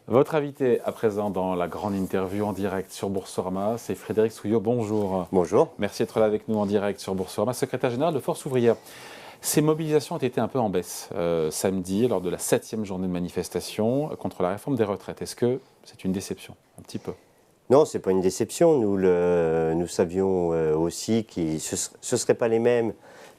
Votre invité à présent dans la grande interview en direct sur Boursorama, c'est Frédéric Souillot. Bonjour. Bonjour. Merci d'être là avec nous en direct sur Boursorama, secrétaire général de Force ouvrière. Ces mobilisations ont été un peu en baisse samedi lors de la 7e journée de manifestation contre la réforme des retraites. Est-ce que c'est une déception? Un petit peu. Non, ce n'est pas une déception. Nous savions aussi que ce ne seraient pas les mêmes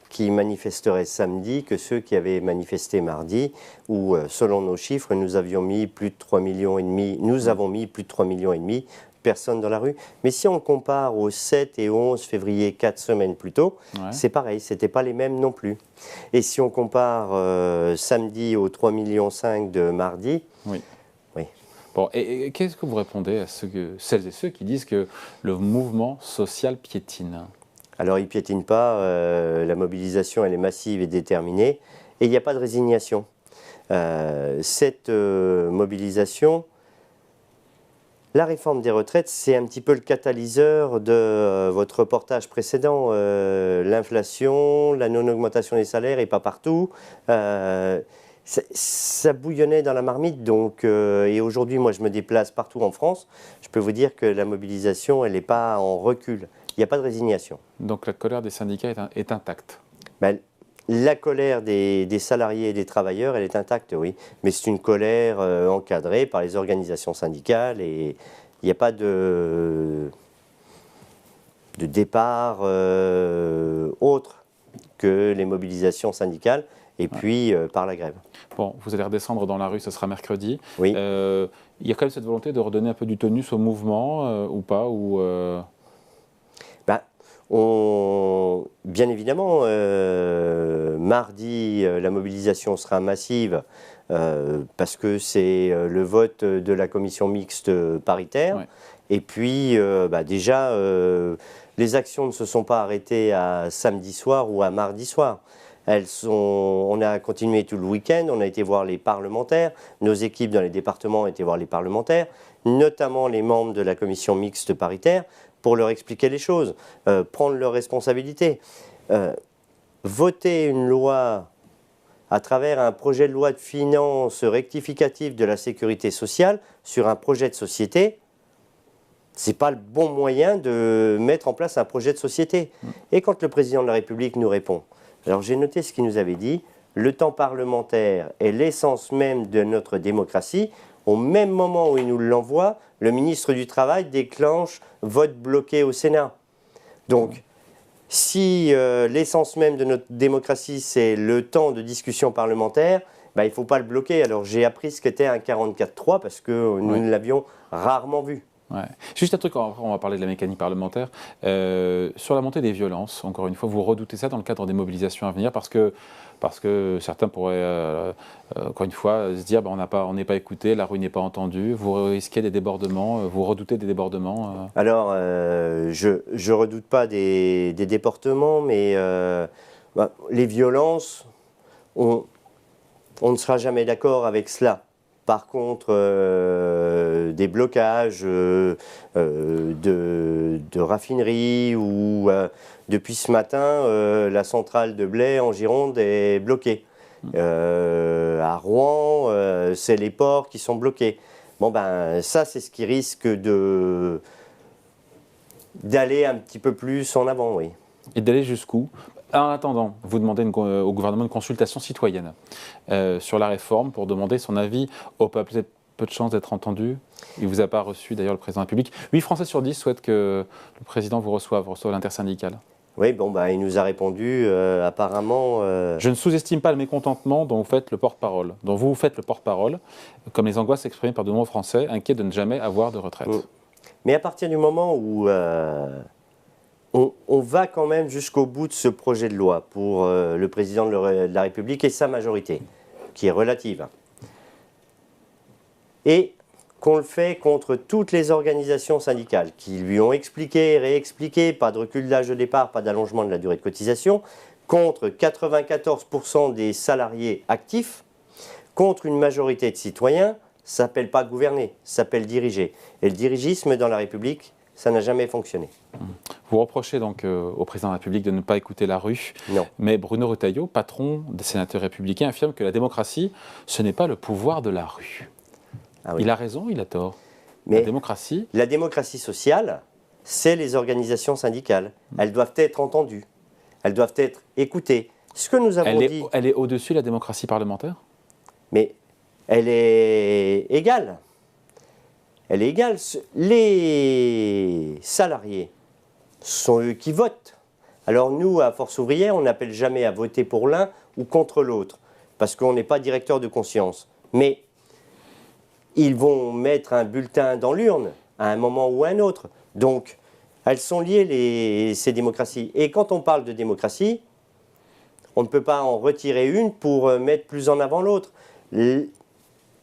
qui manifesteraient samedi que ceux qui avaient manifesté mardi, où, selon nos chiffres, nous avions mis plus de 3,5 millions. Nous avons mis plus de 3,5 millions de personnes dans la rue. Mais si on compare au 7 et 11 février, 4 semaines plus tôt, c'est pareil, ce n'étaient pas les mêmes non plus. Et si on compare samedi aux 3,5 millions de mardi, oui. Oui. Bon, et qu'est-ce que vous répondez à celles et ceux qui disent que le mouvement social piétine? Alors, il ne piétine pas, la mobilisation, elle est massive et déterminée, et il n'y a pas de résignation. Cette mobilisation, la réforme des retraites, c'est un petit peu le catalyseur de votre reportage précédent. L'inflation, la non-augmentation des salaires, et pas partout. Ça bouillonnait dans la marmite, donc, et aujourd'hui, moi, je me déplace partout en France. Je peux vous dire que la mobilisation, elle n'est pas en recul. Il n'y a pas de résignation. Donc la colère des syndicats est intacte? La colère des salariés et des travailleurs, elle est intacte, oui. Mais c'est une colère encadrée par les organisations syndicales et il n'y a pas de départ autre que les mobilisations syndicales et puis par la grève. Bon, vous allez redescendre dans la rue, ce sera mercredi. Oui. Il y a quand même cette volonté de redonner un peu du tonus au mouvement ou pas Bien évidemment, mardi, la mobilisation sera massive parce que c'est le vote de la commission mixte paritaire. Ouais. Et puis, déjà, les actions ne se sont pas arrêtées à samedi soir ou à mardi soir. On a continué tout le week-end, on a été voir les parlementaires, nos équipes dans les départements ont été voir les parlementaires, notamment les membres de la commission mixte paritaire, pour leur expliquer les choses, prendre leurs responsabilités. Voter une loi à travers un projet de loi de finances rectificatif de la sécurité sociale sur un projet de société, ce n'est pas le bon moyen de mettre en place un projet de société. Et quand le président de la République nous répond, alors j'ai noté ce qu'il nous avait dit, le temps parlementaire est l'essence même de notre démocratie. Au même moment où il nous l'envoie, le ministre du Travail déclenche vote bloqué au Sénat. Donc, si l'essence même de notre démocratie, c'est le temps de discussion parlementaire, il ne faut pas le bloquer. Alors, j'ai appris ce qu'était un 44-3 parce que nous l'avions rarement vu. Ouais. Juste un truc, on va parler de la mécanique parlementaire. Sur la montée des violences, encore une fois, vous redoutez ça dans le cadre des mobilisations à venir parce que certains pourraient, encore une fois, se dire on n'est pas écouté, la rue n'est pas entendue, vous risquez des débordements, vous redoutez des débordements Alors, je ne redoute pas des débordements, mais les violences, on ne sera jamais d'accord avec cela. Par contre, des blocages de raffineries ou depuis ce matin, la centrale de Blaye en Gironde est bloquée. À Rouen, c'est les ports qui sont bloqués. Ça, c'est ce qui risque d'aller un petit peu plus en avant, oui. Et d'aller jusqu'où? En attendant, vous demandez au gouvernement une consultation citoyenne sur la réforme pour demander son avis au peuple. Vous avez peu de chances d'être entendu. Il ne vous a pas reçu, d'ailleurs, le président de la République. 8 Français sur 10 souhaitent que le président vous reçoive l'intersyndicale. Oui, il nous a répondu apparemment... Je ne sous-estime pas le mécontentement dont vous faites le porte-parole. Comme les angoisses exprimées par de nombreux Français, inquiets de ne jamais avoir de retraite. Mais à partir du moment où... On va quand même jusqu'au bout de ce projet de loi pour le président de la République et sa majorité, qui est relative. Et qu'on le fait contre toutes les organisations syndicales qui lui ont expliqué, réexpliqué, pas de recul de l'âge de départ, pas d'allongement de la durée de cotisation, contre 94% des salariés actifs, contre une majorité de citoyens, ça ne s'appelle pas gouverner, ça s'appelle diriger. Et le dirigisme dans la République, ça n'a jamais fonctionné. Vous reprochez donc au président de la République de ne pas écouter la rue. Non. Mais Bruno Retailleau, patron des sénateurs républicains, affirme que la démocratie, ce n'est pas le pouvoir de la rue. Ah oui. Il a raison, il a tort. Mais la démocratie sociale, c'est les organisations syndicales. Elles doivent être entendues. Elles doivent être écoutées. Ce que nous avons dit... Elle est au-dessus de la démocratie parlementaire? Mais elle est égale. Elle est égale. Les salariés sont eux qui votent. Alors nous, à Force ouvrière, on n'appelle jamais à voter pour l'un ou contre l'autre, parce qu'on n'est pas directeur de conscience. Mais ils vont mettre un bulletin dans l'urne à un moment ou à un autre. Donc, elles sont liées, ces démocraties. Et quand on parle de démocratie, on ne peut pas en retirer une pour mettre plus en avant l'autre.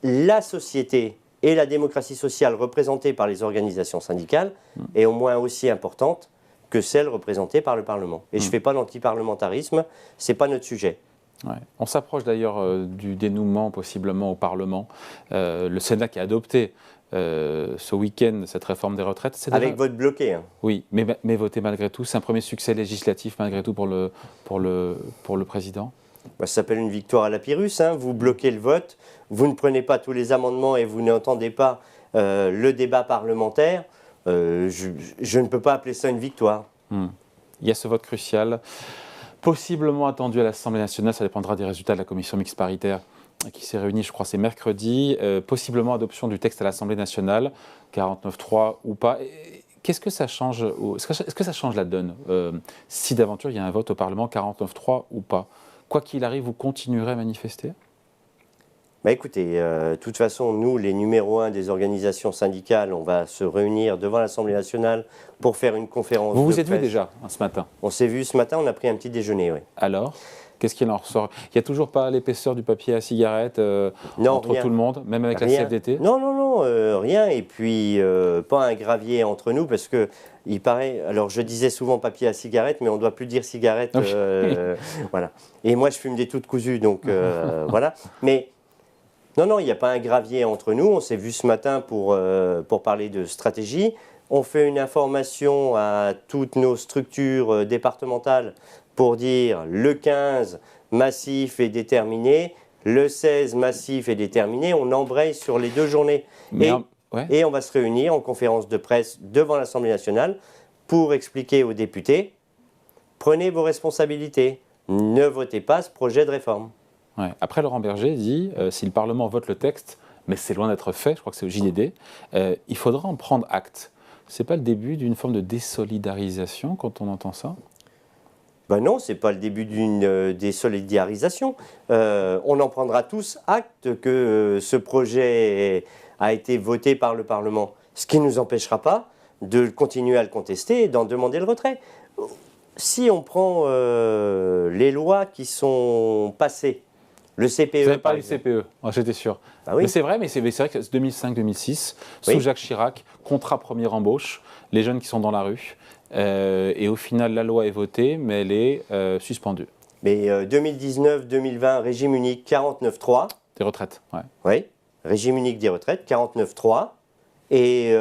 La société et la démocratie sociale représentée par les organisations syndicales est au moins aussi importante que celle représentée par le Parlement. Et je ne fais pas d'antiparlementarisme, ce n'est pas notre sujet. Ouais. On s'approche d'ailleurs du dénouement possiblement au Parlement. Le Sénat qui a adopté ce week-end cette réforme des retraites. Avec vote bloqué. Hein. Oui, mais voté malgré tout. C'est un premier succès législatif malgré tout pour le président. Ça s'appelle une victoire à la Pyrrhus. Hein. Vous bloquez le vote, vous ne prenez pas tous les amendements et vous n'entendez pas le débat parlementaire. Je ne peux pas appeler ça une victoire. Il y a ce vote crucial, possiblement attendu à l'Assemblée nationale. Ça dépendra des résultats de la commission mixte paritaire qui s'est réunie, je crois, c'est mercredi. Possiblement adoption du texte à l'Assemblée nationale, 49.3 ou pas. Qu'est-ce que ça change? Est-ce que ça change la donne si d'aventure il y a un vote au Parlement, 49.3 ou pas? Quoi qu'il arrive, vous continuerez à manifester? Écoutez, de toute façon, nous, les numéros 1 des organisations syndicales, on va se réunir devant l'Assemblée nationale pour faire une conférence de presse. Vous vous êtes vu déjà ce matin? On s'est vu ce matin, on a pris un petit déjeuner, oui. Alors, qu'est-ce qu'il en ressort? Il n'y a toujours pas l'épaisseur du papier à cigarette entre rien. Tout le monde, même avec Rien. la CFDT? Non, rien. Et puis, pas un gravier entre nous, parce que il paraît... Alors, je disais souvent papier à cigarette, mais on ne doit plus dire cigarette. Voilà. Et moi, je fume des toutes cousues, donc voilà. Mais... Non, il n'y a pas un gravier entre nous. On s'est vu ce matin pour parler de stratégie. On fait une information à toutes nos structures départementales pour dire le 15, massif et déterminé, le 16, massif et déterminé. On embraye sur les 2 journées. Et on va se réunir en conférence de presse devant l'Assemblée nationale pour expliquer aux députés, prenez vos responsabilités, ne votez pas ce projet de réforme. Ouais. Après, Laurent Berger dit, si le Parlement vote le texte, mais c'est loin d'être fait, je crois que c'est au JDD, il faudra en prendre acte. Ce n'est pas le début d'une forme de désolidarisation quand on entend ça? Non, ce n'est pas le début d'une désolidarisation. On en prendra tous acte que ce projet a été voté par le Parlement. Ce qui ne nous empêchera pas de continuer à le contester et d'en demander le retrait. Si on prend les lois qui sont passées, le CPE. Vous n'avez pas eu le CPE, j'étais sûr. Ah oui. Mais c'est vrai, que 2005-2006, sous Jacques Chirac, contrat première embauche, les jeunes qui sont dans la rue. Et au final, la loi est votée, mais elle est suspendue. Mais 2019-2020, régime unique 49.3. Des retraites, ouais. Oui, régime unique des retraites 49.3. Et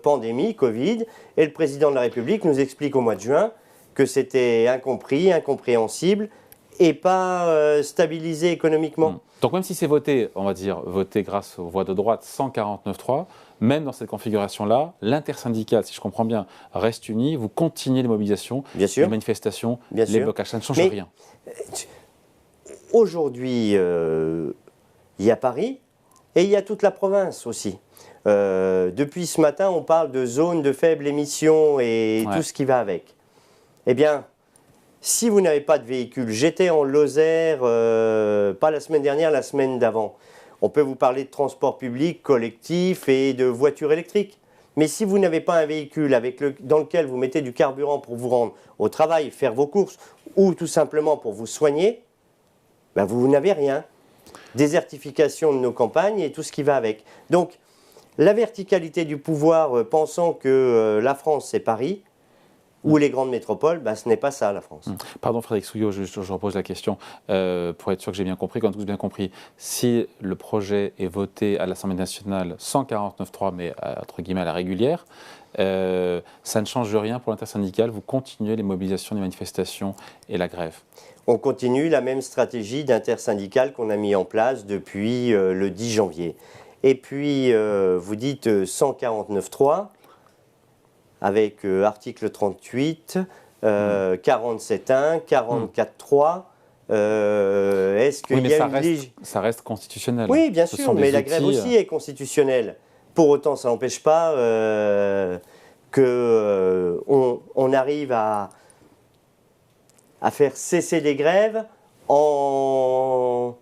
pandémie, Covid. Et le président de la République nous explique au mois de juin que c'était incompris, incompréhensible et pas stabilisé économiquement. Donc même si c'est voté, on va dire, voté grâce aux voix de droite, 149.3, même dans cette configuration-là, l'intersyndicale, si je comprends bien, reste unie, vous continuez les mobilisations, les manifestations, les blocages, ça ne change rien. Aujourd'hui, il y a Paris et il y a toute la province aussi. Depuis ce matin, on parle de zones de faible émission et tout ce qui va avec. Eh bien, si vous n'avez pas de véhicule, j'étais en Lozère, pas la semaine dernière, la semaine d'avant. On peut vous parler de transport public, collectif et de voitures électriques. Mais si vous n'avez pas un véhicule dans lequel vous mettez du carburant pour vous rendre au travail, faire vos courses, ou tout simplement pour vous soigner, vous n'avez rien. Désertification de nos campagnes et tout ce qui va avec. Donc, la verticalité du pouvoir, pensant que la France, c'est Paris, ou les grandes métropoles, ce n'est pas ça la France. Pardon Frédéric Souillot, je repose la question pour être sûr que j'ai bien compris, quand vous avez bien compris. Si le projet est voté à l'Assemblée nationale 149.3, mais entre guillemets à la régulière, ça ne change rien pour l'intersyndicale, vous continuez les mobilisations, les manifestations et la grève? On continue la même stratégie d'intersyndicale qu'on a mis en place depuis le 10 janvier. Et puis, vous dites 149.3 avec article 38, 47.1, 44.3. Est-ce qu'il y a ça reste constitutionnel. Oui, bien sûr, mais la grève aussi est constitutionnelle. Pour autant, ça n'empêche pas qu'on arrive à faire cesser les grèves en...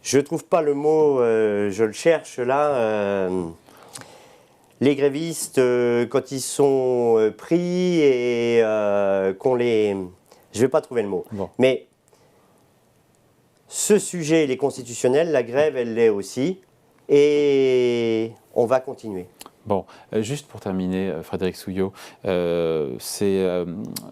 Je ne trouve pas le mot, je le cherche là. Les grévistes, quand ils sont pris et qu'on les... Je ne vais pas trouver le mot. Bon. Mais ce sujet, il est constitutionnel, la grève, elle l'est aussi. Et on va continuer. Bon, juste pour terminer, Frédéric Souillot, c'est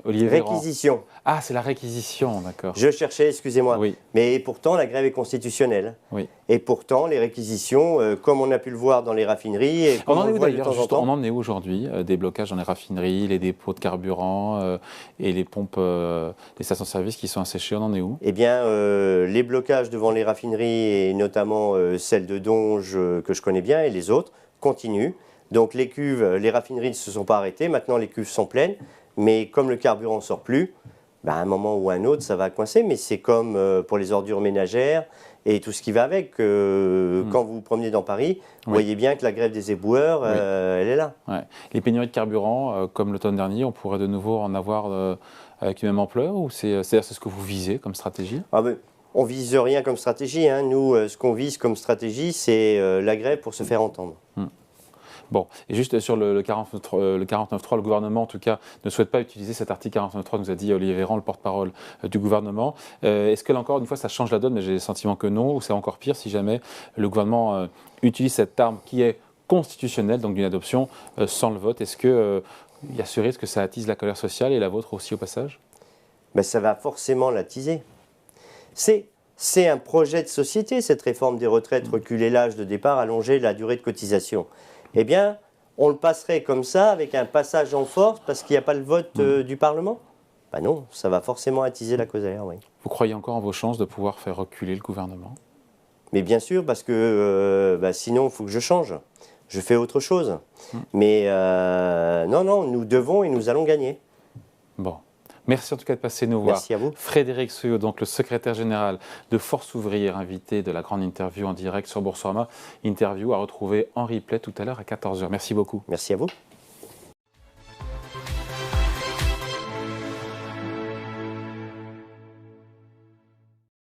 Olivier Véran. Réquisition. Ah, c'est la réquisition, d'accord. Je cherchais, excusez-moi. Oui. Mais pourtant, la grève est constitutionnelle. Oui. Et pourtant, les réquisitions, comme on a pu le voir dans les raffineries, et comme on le voit de temps en temps... On en est où aujourd'hui? Des blocages dans les raffineries, les dépôts de carburant et les pompes des stations-service qui sont asséchées, on en est où? Eh bien, les blocages devant les raffineries, et notamment celle de Donge, que je connais bien, et les autres, continuent. Donc les cuves, les raffineries ne se sont pas arrêtées, maintenant les cuves sont pleines, mais comme le carburant ne sort plus, à un moment ou à un autre, ça va coincer, mais c'est comme pour les ordures ménagères et tout ce qui va avec. Quand vous vous promenez dans Paris, vous voyez bien que la grève des éboueurs, elle est là. Ouais. Les pénuries de carburant, comme l'automne dernier, on pourrait de nouveau en avoir avec une même ampleur, ou c'est ce que vous visez comme stratégie? On ne vise rien comme stratégie. Hein. Nous, ce qu'on vise comme stratégie, c'est la grève pour se faire entendre. Bon, et juste sur le 49.3, le gouvernement, en tout cas, ne souhaite pas utiliser cet article 49.3, nous a dit Olivier Véran, le porte-parole du gouvernement. Est-ce que, là encore une fois, ça change la donne, mais j'ai le sentiment que non, ou c'est encore pire si jamais le gouvernement utilise cette arme qui est constitutionnelle, donc d'une adoption, sans le vote? Est-ce qu'il y a ce risque que ça attise la colère sociale, et la vôtre aussi au passage? Ça va forcément l'attiser. C'est un projet de société, cette réforme des retraites, reculer l'âge de départ, allonger la durée de cotisation. Eh bien, on le passerait comme ça, avec un passage en force, parce qu'il n'y a pas le vote du Parlement? Non, ça va forcément attiser la colère, oui. Vous croyez encore en vos chances de pouvoir faire reculer le gouvernement? Mais bien sûr, parce que sinon, il faut que je change. Je fais autre chose. Mais non, nous devons et nous allons gagner. Bon. Merci en tout cas de passer nous voir. Merci à vous. Frédéric Souillot, donc le secrétaire général de Force Ouvrière, invité de la grande interview en direct sur Boursorama. Interview à retrouver en replay tout à l'heure à 14h. Merci beaucoup. Merci à vous.